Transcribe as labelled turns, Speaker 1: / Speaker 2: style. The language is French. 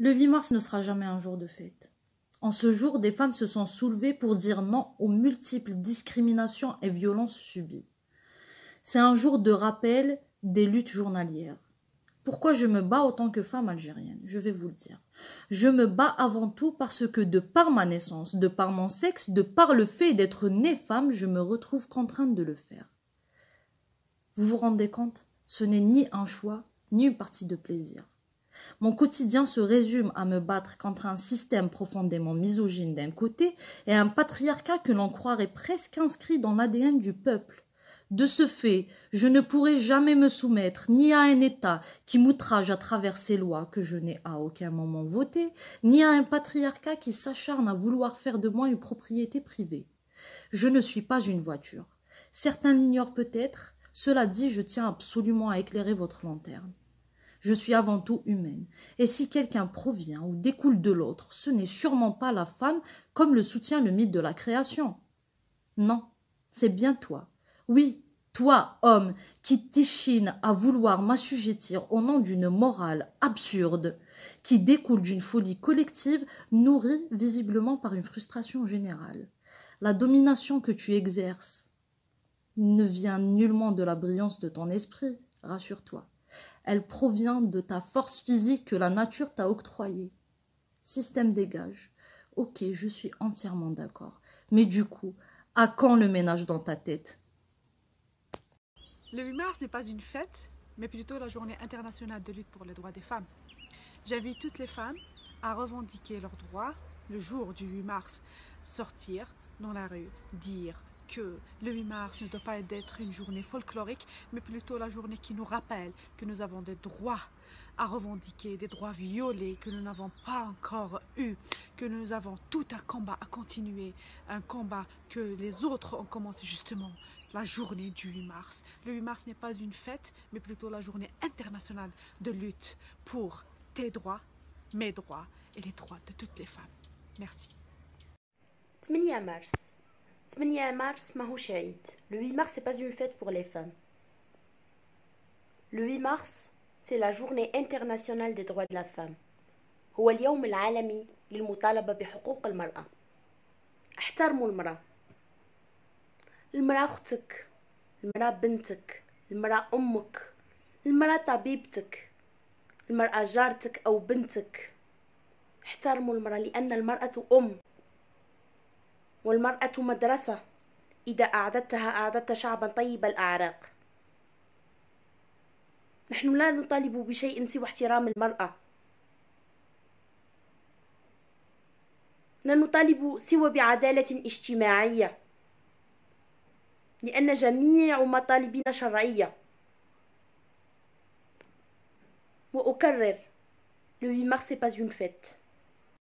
Speaker 1: Le 8 mars ne sera jamais un jour de fête. En ce jour, des femmes se sont soulevées pour dire non aux multiples discriminations et violences subies. C'est un jour de rappel des luttes journalières. Pourquoi je me bats autant que femme algérienne? Je vais vous le dire. Je me bats avant tout parce que de par ma naissance, de par mon sexe, de par le fait d'être née femme, je me retrouve contrainte de le faire. Vous vous rendez compte? Ce n'est ni un choix, ni une partie de plaisir. Mon quotidien se résume à me battre contre un système profondément misogyne d'un côté et un patriarcat que l'on croirait presque inscrit dans l'ADN du peuple. De ce fait, je ne pourrai jamais me soumettre ni à un État qui m'outrage à travers ses lois que je n'ai à aucun moment votées, ni à un patriarcat qui s'acharne à vouloir faire de moi une propriété privée. Je ne suis pas une voiture. Certains l'ignorent peut-être, cela dit, je tiens absolument à éclairer votre lanterne. Je suis avant tout humaine, et si quelqu'un provient ou découle de l'autre, ce n'est sûrement pas la femme comme le soutient le mythe de la création. Non, c'est bien toi. Oui, toi, homme, qui t'échines à vouloir m'assujettir au nom d'une morale absurde, qui découle d'une folie collective nourrie visiblement par une frustration générale. La domination que tu exerces ne vient nullement de la brillance de ton esprit, rassure-toi. Elle provient de ta force physique que la nature t'a octroyée. Système dégage. Ok, je suis entièrement d'accord. Mais du coup, à quand le ménage dans ta tête?
Speaker 2: Le 8 mars n'est pas une fête, mais plutôt la journée internationale de lutte pour les droits des femmes. J'invite toutes les femmes à revendiquer leurs droits le jour du 8 mars, sortir dans la rue, dire que le 8 mars ne doit pas être une journée folklorique, mais plutôt la journée qui nous rappelle que nous avons des droits à revendiquer, des droits violés que nous n'avons pas encore eus, que nous avons tout un combat à continuer, un combat que les autres ont commencé justement la journée du 8 mars. Le 8 mars n'est pas une fête, mais plutôt la journée internationale de lutte pour tes droits, mes droits et les droits de toutes les femmes. Merci.
Speaker 3: 8 mars. 8 mars ماهوش عيد. Le 8 mars c'est pas une fête pour les femmes. Le 8 mars c'est la journée internationale des droits de la femme. هو اليوم العالمي للمطالبة بحقوق المرأة. احترموا المرأة. المرأة أختك، المرأة بنتك، المرأة أمك، المرأة طبيبتك، المرأة جارتك أو بنتك. احترموا المرأة لأن المرأة أم، والمرأة مدرسة، إذا أعددتها أعددت شعبا طيب الأعراق. نحن لا نطالب بشيء سوى احترام المرأة، لا نطالب سوى بعدالة اجتماعية، لأن جميع مطالبنا شرعية. وأكرر، le 8 mars c'est pas une fête.